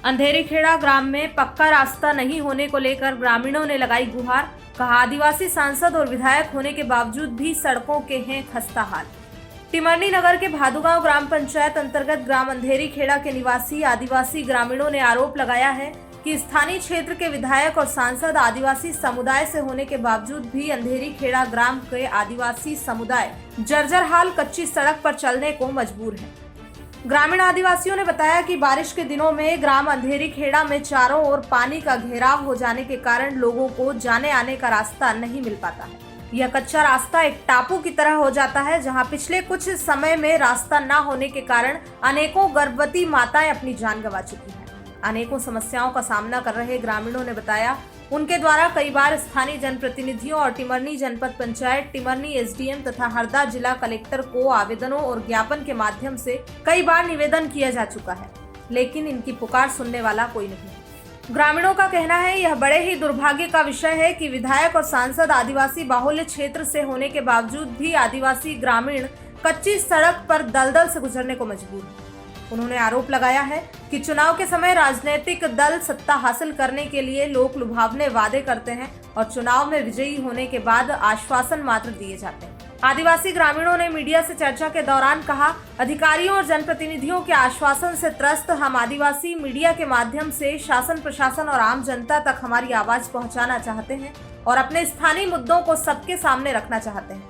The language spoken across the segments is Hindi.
अंधेरी खेड़ा ग्राम में पक्का रास्ता नहीं होने को लेकर ग्रामीणों ने लगाई गुहार। कहा, आदिवासी सांसद और विधायक होने के बावजूद भी सड़कों के हैं खस्ता हाल। टिमरनी नगर के भादुगांव ग्राम पंचायत अंतर्गत ग्राम अंधेरी खेड़ा के निवासी आदिवासी ग्रामीणों ने आरोप लगाया है कि स्थानीय क्षेत्र के विधायक और सांसद आदिवासी समुदाय से होने के बावजूद भी अंधेरी खेड़ा ग्राम के आदिवासी समुदाय जर्जर हाल कच्ची सड़क पर चलने को मजबूर है। ग्रामीण आदिवासियों ने बताया कि बारिश के दिनों में ग्राम अंधेरी खेड़ा में चारों ओर पानी का घेराव हो जाने के कारण लोगों को जाने आने का रास्ता नहीं मिल पाता है। यह कच्चा रास्ता एक टापू की तरह हो जाता है, जहां पिछले कुछ समय में रास्ता न होने के कारण अनेकों गर्भवती माताएं अपनी जान गंवा चुकी हैं। अनेकों समस्याओं का सामना कर रहे ग्रामीणों ने बताया, उनके द्वारा कई बार स्थानीय जनप्रतिनिधियों और टिमरनी जनपद पंचायत, टिमरनी एसडीएम तथा हरदा जिला कलेक्टर को आवेदनों और ज्ञापन के माध्यम से कई बार निवेदन किया जा चुका है, लेकिन इनकी पुकार सुनने वाला कोई नहीं। ग्रामीणों का कहना है, यह बड़े ही दुर्भाग्य का विषय है कि विधायक और सांसद आदिवासी बाहुल्य क्षेत्र से होने के बावजूद भी आदिवासी ग्रामीण कच्ची सड़क पर दलदल से गुजरने को मजबूर है। उन्होंने आरोप लगाया है कि चुनाव के समय राजनीतिक दल सत्ता हासिल करने के लिए लोक लुभावने वादे करते हैं और चुनाव में विजयी होने के बाद आश्वासन मात्र दिए जाते हैं। आदिवासी ग्रामीणों ने मीडिया से चर्चा के दौरान कहा, अधिकारियों और जनप्रतिनिधियों के आश्वासन से त्रस्त हम आदिवासी मीडिया के माध्यम से शासन प्रशासन और आम जनता तक हमारी आवाज पहुंचाना चाहते हैं और अपने स्थानीय मुद्दों को सबके सामने रखना चाहते हैं।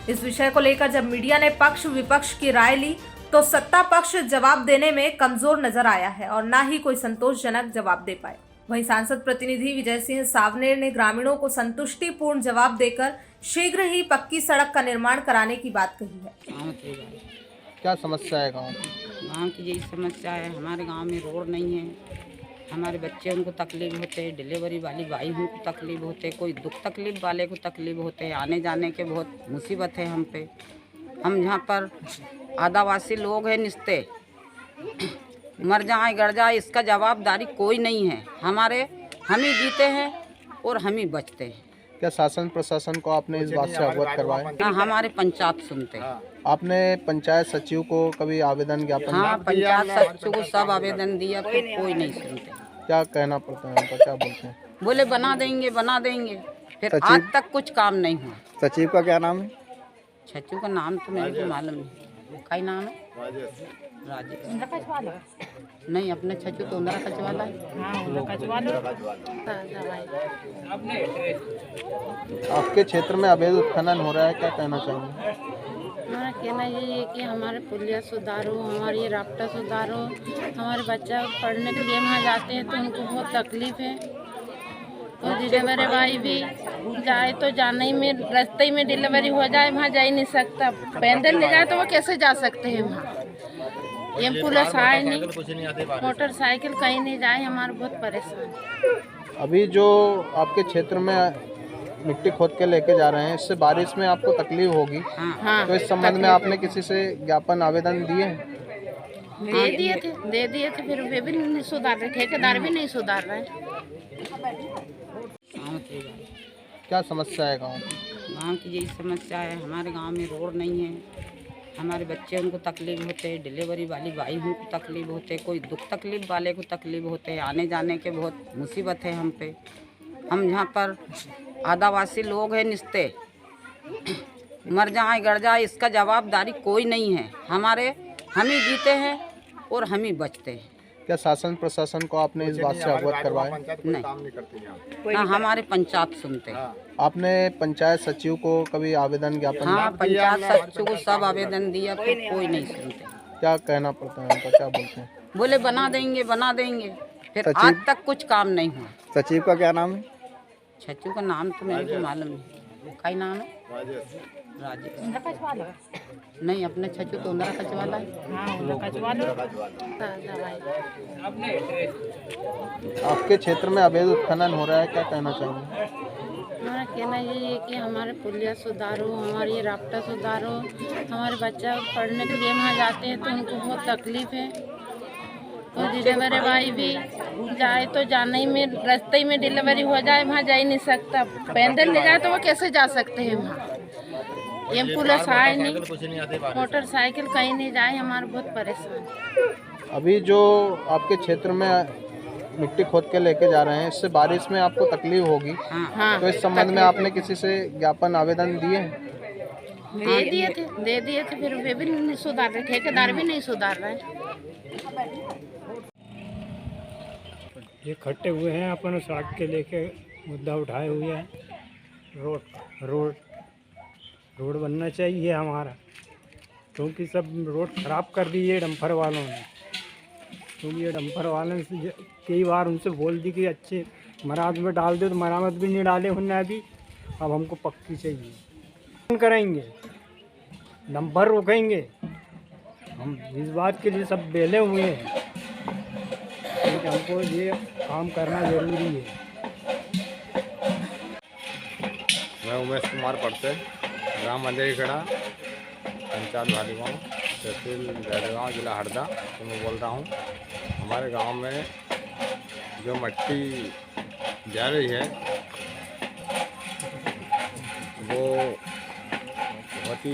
इस विषय को लेकर जब मीडिया ने पक्ष विपक्ष की राय ली तो सत्ता पक्ष जवाब देने में कमजोर नजर आया है और न ही कोई संतोषजनक जवाब दे पाए। वहीं सांसद प्रतिनिधि विजय सिंह सावनेर ने ग्रामीणों को संतुष्टिपूर्ण जवाब देकर शीघ्र ही पक्की सड़क का निर्माण कराने की बात कही है। क्या समस्या है गाँव की? यही समस्या है, हमारे गांव में रोड नहीं है, हमारे बच्चे उनको तकलीफ होते हैं, डिलीवरी वाली भाई उनको तकलीफ होते, कोई दुख तकलीफ वाले को तकलीफ होते, आने जाने के बहुत मुसीबत है हम पे। हम यहाँ पर आदिवासी लोग हैं, निस्ते मर जाए गड़ जाए इसका जवाबदारी कोई नहीं है। हम ही जीते हैं और हम ही बचते हैं। क्या शासन प्रशासन को आपने इस बात से अवगत करवाया? ना हमारे पंचायत सुनते हैं। आपने पंचायत सचिव को कभी आवेदन ज्ञापन? हाँ, पंचायत सचिव को सब आवेदन दिया, फिर कोई नहीं सुनते। क्या कहना पड़ता है उनका, क्या बोलते हैं? बोले बना देंगे, फिर आज तक कुछ काम नहीं हुआ। सचिव का क्या नाम है? सचिव का नाम तो मेरे को मालूम नहीं। का नाम है राजेश नहीं, अपने सचिव तो उंदरा कचवाला है। आपके क्षेत्र में अवैध उत्खनन हो रहा है, क्या कहना चाहेंगे? हमारा कहना ये है कि हमारे पुलिया सुधारो, हमारे ये रास्ता सुधारो। हमारे बच्चा पढ़ने के लिए वहाँ जाते हैं तो उनको बहुत तकलीफ है। और डिलीवरी भाई भी जाए तो जाने में रास्ते में डिलीवरी हो जाए, वहाँ जा ही नहीं सकता। पैदल ले जाए तो वो कैसे जा सकते हैं वहाँ? एम्बुलेंस आए नहीं, मोटरसाइकिल कहीं नहीं जाए, हमारे बहुत परेशान। अभी जो आपके क्षेत्र में मिट्टी खोद के लेके जा रहे हैं, इससे बारिश में आपको तकलीफ होगी। हाँ, तो इस संबंध में आपने किसी से ज्ञापन आवेदन दिए हैं? दे दिए थे, फिर वे भी नहीं सुधार रहे, ठेकेदार भी नहीं सुधार रहे। क्या समस्या है गाँव की? यही समस्या है, हमारे गांव में रोड नहीं है, हमारे बच्चे उनको तकलीफ होते, डिलीवरी वाली भाई उनको तकलीफ होते, कोई दुख तकलीफ वाले को तकलीफ होते, आने जाने के बहुत मुसीबत है हम पे। हम यहाँ पर आदिवासी लोग हैं, निस्ते मर जाए गड़ जाए इसका जवाबदारी कोई नहीं है। हम ही जीते हैं और हम ही बचते हैं। क्या शासन प्रशासन को आपने इस बात से अवगत करवाया? नहीं, ना हमारे पंचायत सुनते हैं। आपने पंचायत सचिव को कभी आवेदन ज्ञापन? हाँ, पंचायत सचिव को सब आवेदन दिया, फिर कोई नहीं सुनते। क्या कहना पड़ता है उनका, क्या बोलते हैं? बोले बना देंगे, फिर आज तक कुछ काम नहीं हुआ। सचिव का क्या नाम है? सचिव का नाम तो मेरे को मालूम नहीं। का नाम है राजेश नहीं, अपने सचिव तो उंदरा कचवाला है। आपके क्षेत्र में अवैध उत्खनन हो रहा है, क्या कहना चाहेंगे? हमारा कहना ये है कि हमारे पुलिया सुधारो, हमारे ये रास्ता सुधारो। हमारे बच्चा पढ़ने के लिए वहाँ जाते हैं तो उनको बहुत तकलीफ है। और डिलीवरी भाई भी जाए तो जाने में रास्ते में डिलीवरी हो जाए, वहाँ जा ही नहीं सकता। पैदल ले जाए तो वो कैसे जा सकते हैं वहाँ? एम्बुलेंस आए नहीं, मोटरसाइकिल कहीं नहीं जाए, हमारे बहुत परेशान। अभी जो आपके क्षेत्र में मिट्टी खोद के लेके जा रहे हैं, इससे बारिश में आपको तकलीफ होगी, हाँ तो इस संबंध में आपने किसी से ज्ञापन आवेदन दिए? दे दिए थे फिर वे भी नहीं सुधार रहे, ठेकेदार भी नहीं सुधार रहे। ये इकट्ठे हुए हैं अपन सड़क के लेके मुद्दा उठाए हुए हैं। रोड बनना चाहिए हमारा, क्योंकि सब रोड ख़राब कर दी है डंपर वालों ने। क्योंकि ये डंपर वालों से कई बार उनसे बोल दी कि अच्छे मरामत में डाल दो, तो मरामत भी नहीं डाले उन्होंने अभी। अब हमको पक्की चाहिए। करेंगे, डंपर रोकेंगे, हम इस बात के लिए सब बेले हुए हैं कि हमको ये काम करना ज़रूरी है। मैं उमेश कुमार पड़ते, ग्राम अंधेरी खड़ा, पंचायत भालीगांव, तहसील जयगांव, जिला हरदा से मैं बोल रहा हूँ। हमारे गांव में जो मिट्टी जा रही है वो बहुत ही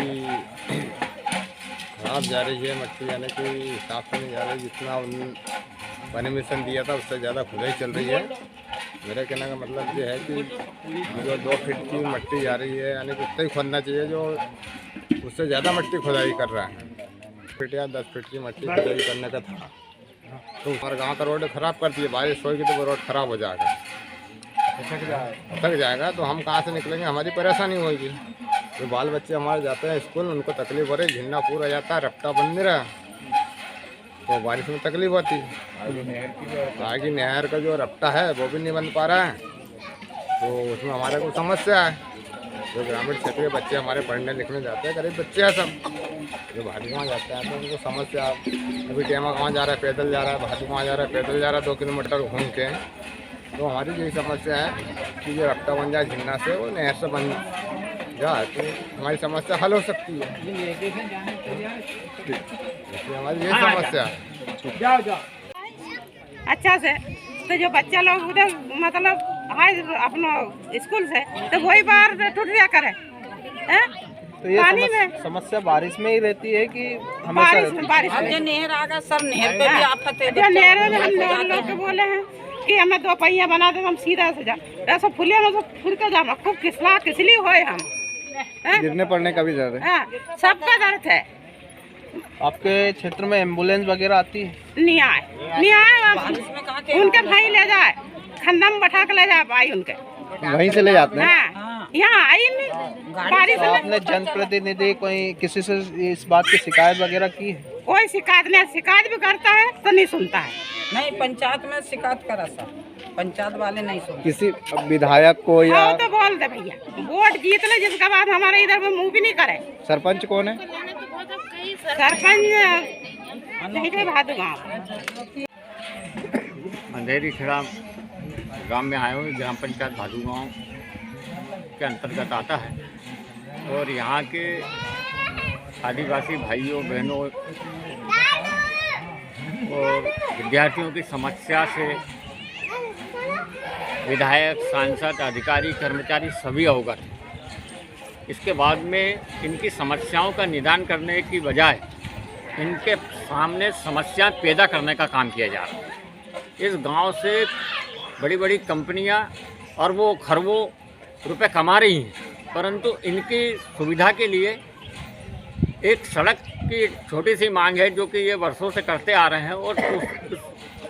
खराब जा रही है। मिट्टी यानी कि हिसाब से नहीं जा रही, जितना उन परमिशन दिया था उससे ज़्यादा खुदाई चल रही है। मेरे कहने का मतलब ये है कि जो 2 फीट की मिट्टी जा रही है, यानी कि उतना ही खोदना चाहिए जो उससे ज़्यादा मिट्टी खुदाई कर रहा है। फीट या 10 फीट की मिट्टी खुदाई करने का था, तो हमारे गांव का रोड ख़राब कर दिए। बारिश होगी तो वो रोड ख़राब हो जाएगा, थक जाएगा, तो हम कहाँ से निकलेंगे, हमारी परेशानी होगी। तो बाल बच्चे हमारे जाते हैं स्कूल, उनको तकलीफ हो रही, झिन्ना पूरा जाता है, रफ्ता बन नहीं रहा, तो बारिश में तकलीफ होती। आगे नहर का जो रफ्ता है वो भी नहीं बन पा रहा है, तो उसमें हमारे को समस्या है। जो ग्रामीण क्षेत्र के बच्चे हमारे पढ़ने लिखने जाते हैं, गरीब बच्चे हैं सब, जो भालीगांव जाते हैं तो उनको समस्या। अभी टेमा गाँव जा रहा है पैदल जा रहा है, भालीगांव जा रहा है पैदल जा रहा है, 2 किलोमीटर घूम के। तो हमारी यही समस्या है कि जो रफ्ता बन जाए झिन्ना से, वो नहर से बन जाए तो हमारी समस्या हल हो सकती है। इसलिए हमारी यही समस्या है। अच्छा से तो जो बच्चा लोग उधर मतलब आए अपना स्कूल से, तो वही बार टूट गया करे हैं? तो ये पानी में समस्या बारिश में ही रहती है कि हमेशा रहती है? बारिश अब में जो नहर आ गया सर, नहर पे भी आफत है। जो नहर में हम लोग को बोले हैं कि हमें 2 पहिया बना दे, हम सीधा से जा ऐसा फुलिया में सब फुल के जाना, खूब किसली होए हम हैं? गिरने पड़ने का भी डर है। हाँ, सबका दर्द है। आपके क्षेत्र में एम्बुलेंस वगैरह आती है? नहीं आए उनके भाई ले जाए, खंडा में बैठा के ले जाए भाई उनके, वहीं से ले जाते हैं? हाँ, यहाँ आई नहीं बारिश तो में। आपने जनप्रतिनिधि कोई किसी से इस बात की शिकायत वगैरह की है? कोई शिकायत नहीं, शिकायत भी करता है तो नहीं सुनता है। नहीं, पंचायत में शिकायत करा सर, पंचायत वाले नहीं सुनते। किसी विधायक को या हाँ, तो बोल दे भैया, वोट जीत ले, जिसके बाद हमारे इधर में मुँह भी नहीं करे। सरपंच कौन है? सरपंच भादुगांव। अंधेरी खेड़ा गांव में आए हुए, ग्राम पंचायत भादुगांव के अंतर्गत आता है। और यहाँ के आदिवासी भाइयों बहनों और विद्यार्थियों की समस्या से विधायक, सांसद, अधिकारी, कर्मचारी सभी अवगत हैं। इसके बाद में इनकी समस्याओं का निदान करने की बजाय इनके सामने समस्या पैदा करने का काम किया जा रहा है। इस गांव से बड़ी बड़ी कंपनियां और वो खरबों रुपए कमा रही हैं, परंतु इनकी सुविधा के लिए एक सड़क की छोटी सी मांग है, जो कि ये वर्षों से करते आ रहे हैं, और उस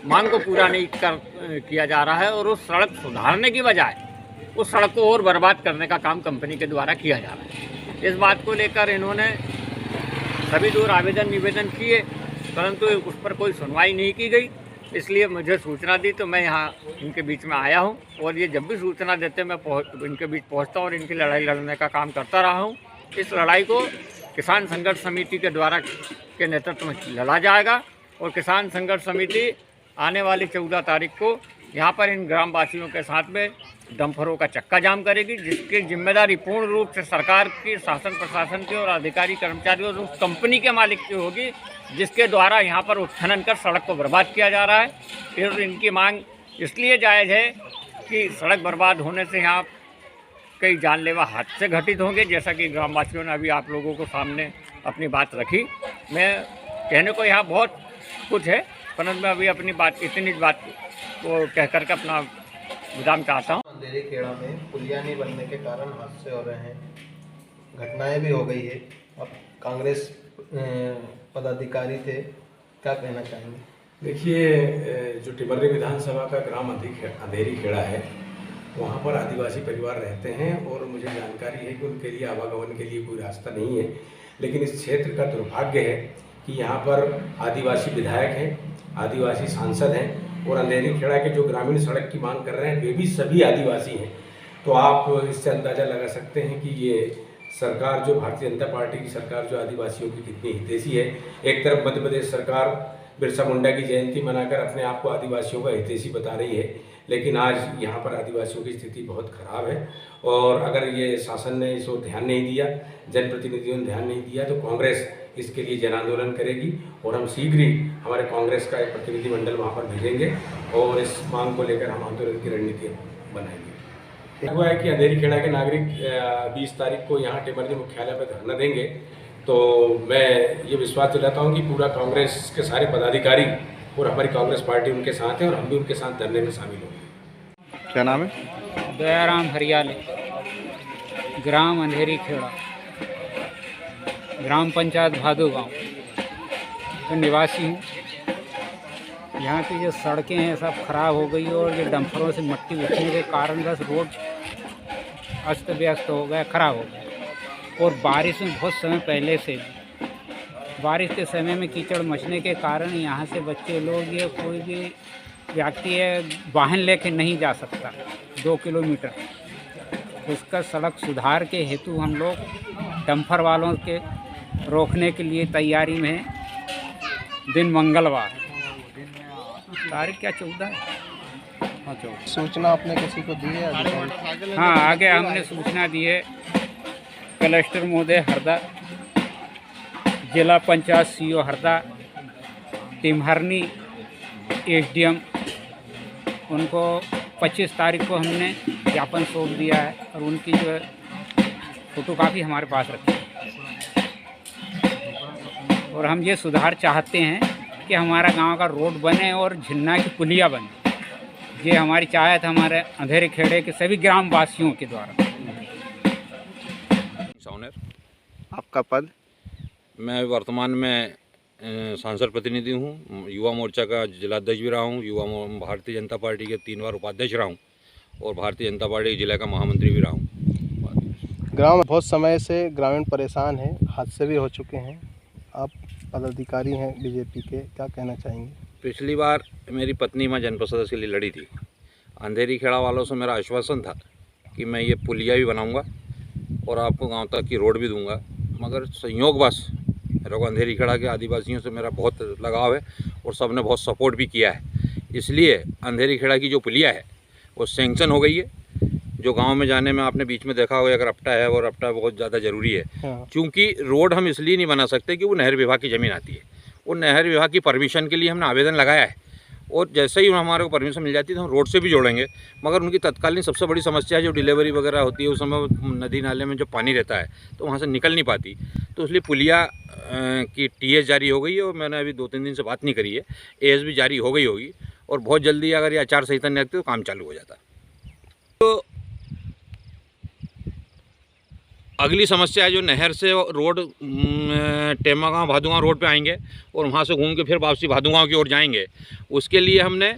मांग को पूरा नहीं किया जा रहा है। और उस सड़क सुधारने की बजाय उस सड़क को और बर्बाद करने का काम कंपनी के द्वारा किया जा रहा है। इस बात को लेकर इन्होंने सभी दूर आवेदन निवेदन किए, परंतु उस पर कोई सुनवाई नहीं की गई। इसलिए मुझे सूचना दी तो मैं यहाँ इनके बीच में आया हूँ, और ये जब भी सूचना देते मैं इनके बीच पहुँचता हूँ और इनकी लड़ाई लड़ने का काम करता रहा हूँ। इस लड़ाई को किसान संघर्ष समिति के द्वारा के नेतृत्व में लड़ा जाएगा, और किसान संघर्ष समिति आने वाली 14 तारीख को यहाँ पर इन ग्रामवासियों के साथ में डंपरों का चक्का जाम करेगी, जिसकी जिम्मेदारी पूर्ण रूप से सरकार की, शासन प्रशासन की और अधिकारी कर्मचारियों और उस कंपनी के मालिक की होगी, जिसके द्वारा यहाँ पर उत्खनन कर सड़क को बर्बाद किया जा रहा है। फिर इनकी मांग इसलिए जायज़ है कि सड़क बर्बाद होने से यहाँ कई जानलेवा हादसे घटित होंगे, जैसा कि ग्रामवासियों ने अभी आप लोगों को सामने अपनी बात रखी। मैं कहने को यहाँ बहुत कुछ है, परंतु मैं अभी अपनी बात इतनी बात को कह करके अपना विराम चाहता हूँ। अंधेरी खेड़ा में पुलिया नहीं बनने के कारण हादसे हो रहे हैं, घटनाएं भी हो गई है। अब कांग्रेस पदाधिकारी थे, क्या कहना चाहेंगे? देखिए, जो टिमर्री विधानसभा का ग्राम अंधेरी खेड़ा है, वहाँ पर आदिवासी परिवार रहते हैं और मुझे जानकारी है कि उनके लिए आवागमन के लिए कोई रास्ता नहीं है। लेकिन इस क्षेत्र का दुर्भाग्य है कि यहाँ पर आदिवासी विधायक हैं, आदिवासी सांसद हैं और अंधेरी खेड़ा के जो ग्रामीण सड़क की मांग कर रहे हैं वे भी सभी आदिवासी हैं। तो आप इससे अंदाज़ा लगा सकते हैं कि ये सरकार, जो भारतीय जनता पार्टी की सरकार, जो आदिवासियों की कितनी हितैषी है। एक तरफ मध्य प्रदेश सरकार बिरसा मुंडा की जयंती मनाकर अपने आप को आदिवासियों का हितैषी बता रही है, लेकिन आज यहाँ पर आदिवासियों की स्थिति बहुत खराब है। और अगर ये शासन ने इसको ध्यान नहीं दिया, जनप्रतिनिधियों ने ध्यान नहीं दिया, तो कांग्रेस इसके लिए जन आंदोलन करेगी और हम शीघ्र ही हमारे कांग्रेस का एक प्रतिनिधिमंडल वहाँ पर भेजेंगे और इस मांग को लेकर हम आंदोलन की रणनीति बनाएंगे। हुआ है कि अंधेरी खेड़ा के नागरिक 20 तारीख को यहाँ टिमर्री मुख्यालय पर धरना देंगे, तो मैं ये विश्वास दिलाता हूँ कि पूरा कांग्रेस के सारे पदाधिकारी और हमारी कांग्रेस पार्टी उनके साथ है और हम भी उनके साथ धरने में शामिल होंगे। क्या नाम है? दयाराम हरियाले, ग्राम अंधेरी खेड़ा, ग्राम पंचायत भादू गाँव का निवासी हूँ। यहाँ की जो सड़कें हैं सब खराब हो गई और जो डंफरों से मट्टी उठने के कारण बस रोड अस्त व्यस्त हो गया, खराब हो गया। और बारिश में बहुत समय पहले से बारिश के समय में कीचड़ मचने के कारण यहाँ से बच्चे लोग या कोई भी व्यक्ति है वाहन लेके नहीं जा सकता 2 किलोमीटर। उसका सड़क सुधार के हेतु हम लोग डंफर वालों के रोकने के लिए तैयारी में हैं। दिन मंगलवार, तारीख क्या 14 है? हाँ, 14। सूचना आपने किसी को दी है? हाँ, आगे हमने सूचना दी है कलेक्टर महोदय हरदा, जिला पंचायत सीओ हरदा, टिमहरनी एसडीएम, उनको 25 तारीख को हमने ज्ञापन सौंप दिया है और उनकी जो फोटोकॉपी हमारे पास रखी है। और हम ये सुधार चाहते हैं कि हमारा गांव का रोड बने और झिन्ना की पुलिया बने। ये हमारी चाहत हमारे अंधेरे खेड़े के सभी ग्राम वासियों के द्वारा। आपका पद? मैं वर्तमान में सांसद प्रतिनिधि हूँ, युवा मोर्चा का जिलाध्यक्ष भी रहा हूँ, भारतीय जनता पार्टी के 3 बार उपाध्यक्ष रहा हूँ और भारतीय जनता पार्टी के जिला का महामंत्री भी रहा हूँ। ग्राम में बहुत समय से ग्रामीण परेशान हैं, हादसे भी हो चुके हैं। आप पदाधिकारी हैं बीजेपी के, क्या कहना चाहेंगे? पिछली बार मेरी पत्नी मैं जनपद सदस्य के लिए लड़ी थी। अंधेरी खेड़ा वालों से मेरा आश्वासन था कि मैं ये पुलिया भी बनाऊँगा और आपको गाँव तक की रोड भी दूँगा, मगर संयोगवश मेरे को अंधेरी खेड़ा के आदिवासियों से मेरा बहुत लगाव है और सब ने बहुत सपोर्ट भी किया है। इसलिए अंधेरी खेड़ा की जो पुलिया है वो सैंक्शन हो गई है। जो गांव में जाने में आपने बीच में देखा होगा एक रपटा है, वो रपटा बहुत ज़्यादा ज़रूरी है। क्योंकि रोड हम इसलिए नहीं बना सकते कि वो नहर विभाग की ज़मीन आती है। वो नहर विभाग की परमिशन के लिए हमने आवेदन लगाया है और जैसे ही हमारे को परमिशन मिल जाती है तो हम रोड से भी जोड़ेंगे। मगर उनकी तत्कालीन सबसे बड़ी समस्या है जो डिलीवरी वगैरह होती है, उस समय नदी नाले में जो पानी रहता है तो वहाँ से निकल नहीं पाती, तो इसलिए पुलिया की टीएस जारी हो गई है और मैंने अभी 2-3 दिन से बात नहीं करी है। एएस भी जारी हो गई होगी और बहुत जल्दी अगर ये आचार संहिता नहीं लगती तो काम चालू हो जाता। तो अगली समस्या है जो नहर से रोड टेमा गाँव भादू गाँव रोड पे आएंगे और वहाँ से घूम के फिर वापसी भादू गाँव की ओर जाएंगे। उसके लिए हमने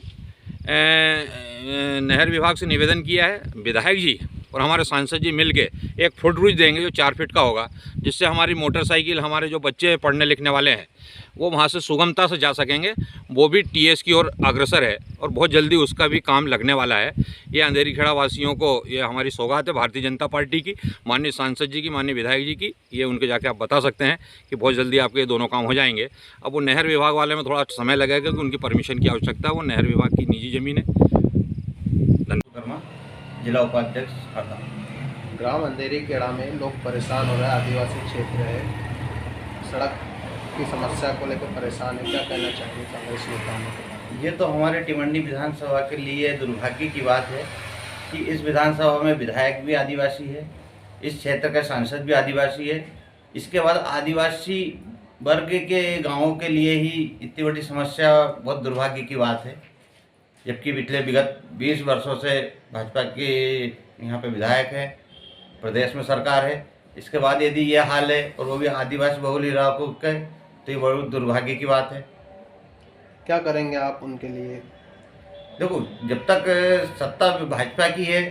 नहर विभाग से निवेदन किया है। विधायक जी और हमारे सांसद जी मिलके एक फुटब्रिज देंगे जो 4 फीट का होगा, जिससे हमारी मोटरसाइकिल, हमारे जो बच्चे पढ़ने लिखने वाले हैं वो वहाँ से सुगमता से जा सकेंगे। वो भी टीएस की ओर अग्रसर है और बहुत जल्दी उसका भी काम लगने वाला है। ये अंधेरी खेड़ा वासियों को ये हमारी सौगात है भारतीय जनता पार्टी की, माननीय सांसद जी की, माननीय विधायक जी की। ये उनके जाके आप बता सकते हैं कि बहुत जल्दी आपके ये दोनों काम हो जाएंगे। अब वो नहर विभाग वाले में थोड़ा समय लगेगा क्योंकि उनकी परमिशन की आवश्यकता है। वो नहर विभाग की निजी ज़मीन है। धन्यवाद। जिला उपाध्यक्ष हरदा। ग्राम अंधेरी खेड़ा में लोग परेशान हो रहे हैं, आदिवासी क्षेत्र है, सड़क की समस्या को लेकर परेशान है, क्या कहना चाहिए कांग्रेस नेताओं ने? ये तो हमारे टिमर्री विधानसभा के लिए दुर्भाग्य की बात है कि इस विधानसभा में विधायक भी आदिवासी है, इस क्षेत्र का सांसद भी आदिवासी है। इसके बाद आदिवासी वर्ग के गांवों के लिए ही इतनी बड़ी समस्या बहुत दुर्भाग्य की बात है, जबकि पिछले विगत 20 वर्षों से भाजपा के यहाँ पे विधायक हैं, प्रदेश में सरकार है। इसके बाद यदि ये हाल है और वो भी आदिवासी बहुल इलाकों के, तो ये बहुत दुर्भाग्य की बात है। क्या करेंगे आप उनके लिए? देखो, जब तक सत्ता भाजपा की है,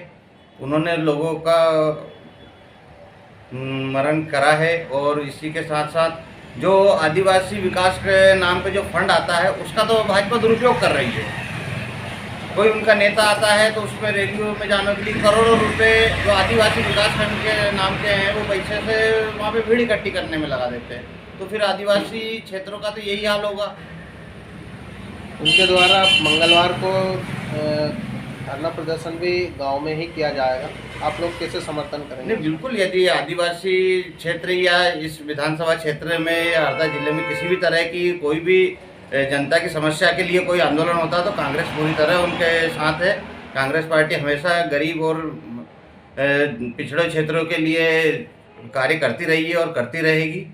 उन्होंने लोगों का मरण करा है, और इसी के साथ साथ जो आदिवासी विकास के नाम पे जो फंड आता है उसका तो भाजपा दुरुपयोग कर रही है। कोई उनका नेता आता है तो उसमें रैलियों में जाने के लिए करोड़ों रुपए जो आदिवासी विकास फंड के नाम के हैं वो पैसे से वहाँ पे भीड़ इकट्ठी करने में लगा देते हैं। तो फिर आदिवासी क्षेत्रों का तो यही हाल होगा। उनके द्वारा मंगलवार को धरना प्रदर्शन भी गांव में ही किया जाएगा, आप लोग कैसे समर्थन करेंगे? नहीं, बिल्कुल, यदि आदिवासी क्षेत्र या इस विधानसभा क्षेत्र में या हरदा जिले में किसी भी तरह की कोई भी जनता की समस्या के लिए कोई आंदोलन होता है तो कांग्रेस पूरी तरह उनके साथ है। कांग्रेस पार्टी हमेशा गरीब और पिछड़े क्षेत्रों के लिए कार्य करती रही है और करती रहेगी।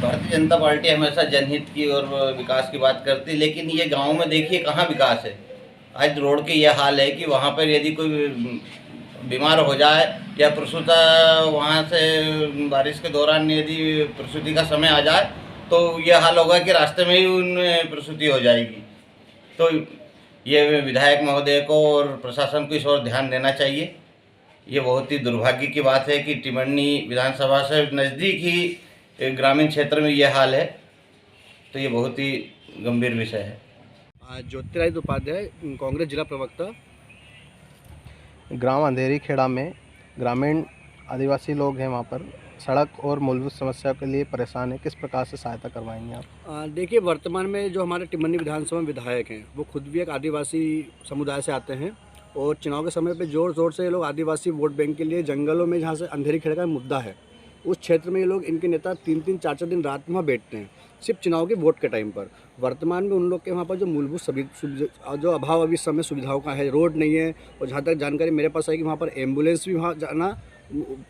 भारतीय जनता पार्टी हमेशा जनहित की और विकास की बात करती है, लेकिन ये गांव में देखिए कहाँ विकास है। आज रोड के ये हाल है कि वहाँ पर यदि कोई बीमार हो जाए या प्रसूता वहाँ से बारिश के दौरान यदि प्रसूति का समय आ जाए तो ये हाल होगा कि रास्ते में ही उन प्रसूति हो जाएगी। तो ये विधायक महोदय को और प्रशासन को इस ओर ध्यान देना चाहिए। ये बहुत ही दुर्भाग्य की बात है कि टिमरनी विधानसभा से नज़दीक ही ग्रामीण क्षेत्र में ये हाल है, तो ये बहुत ही गंभीर विषय है। ज्योतिरादित्य उपाध्याय, कांग्रेस जिला प्रवक्ता। ग्राम अंधेरी खेड़ा में ग्रामीण आदिवासी लोग हैं, वहाँ पर सड़क और मूलभूत समस्या के लिए परेशान है, किस प्रकार से सहायता करवाएंगे आप? देखिए, वर्तमान में जो हमारे टिमरनी विधानसभा में विधायक हैं वो खुद भी एक आदिवासी समुदाय से आते हैं, और चुनाव के समय पे ज़ोर ज़ोर से ये लोग आदिवासी वोट बैंक के लिए जंगलों में, जहाँ से अंधेरी खेड़ा का मुद्दा है, उस क्षेत्र में ये लोग, इनके नेता 3-3, 4-4 दिन रात में वहाँ बैठते हैं, सिर्फ चुनाव के वोट के टाइम पर। वर्तमान में उन लोग के वहाँ पर जो मूलभूत जो अभाव अभी समय सुविधाओं का है, रोड नहीं है, और जहाँ तक जानकारी मेरे पास है कि वहाँ पर एम्बुलेंस भी वहाँ जाना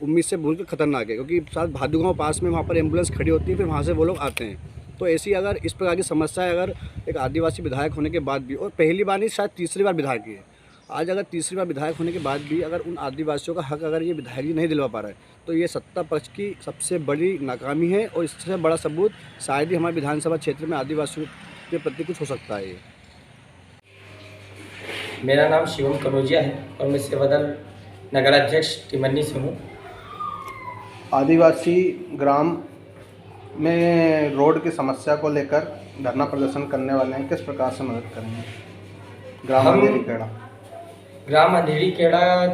उम्मीद से बहुत खतरनाक है, क्योंकि साथ भादुगांव पास में वहाँ पर एम्बुलेंस खड़ी होती है, फिर वहाँ से वो लोग आते हैं। तो ऐसी अगर इस प्रकार की समस्या अगर एक आदिवासी विधायक होने के बाद भी, और पहली बार नहीं शायद तीसरी बार विधायक है, आज अगर तीसरी बार विधायक होने के बाद भी अगर उन आदिवासियों का हक अगर ये विधायक जी नहीं दिलवा पा रहा है, तो ये सत्ता पक्ष की सबसे बड़ी नाकामी है, और इससे बड़ा सबूत शायद ही हमारे विधानसभा क्षेत्र में आदिवासियों के प्रति कुछ हो सकता है। मेरा नाम शिवम कनौजिया है और मैं सेवादल नगराध्यक्ष टिमरनी से हूँ। आदिवासी ग्राम में रोड की समस्या को लेकर धरना प्रदर्शन करने वाले हैं, किस प्रकार से मदद करेंगे? ग्राम अंधेरी खेड़ा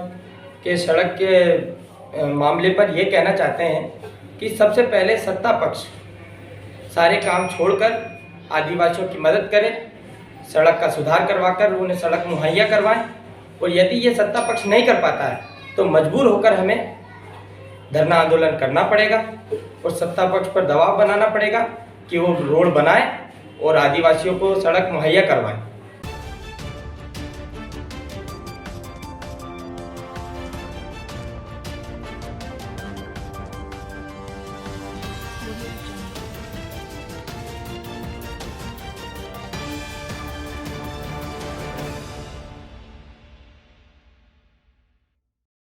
के सड़क के मामले पर ये कहना चाहते हैं कि सबसे पहले सत्ता पक्ष सारे काम छोड़कर आदिवासियों की मदद करे, सड़क का सुधार करवाकर उन्हें सड़क मुहैया करवाएं, और यदि ये सत्ता पक्ष नहीं कर पाता है तो मजबूर होकर हमें धरना आंदोलन करना पड़ेगा और सत्ता पक्ष पर दबाव बनाना पड़ेगा कि वो रोड बनाए और आदिवासियों को सड़क मुहैया करवाएं।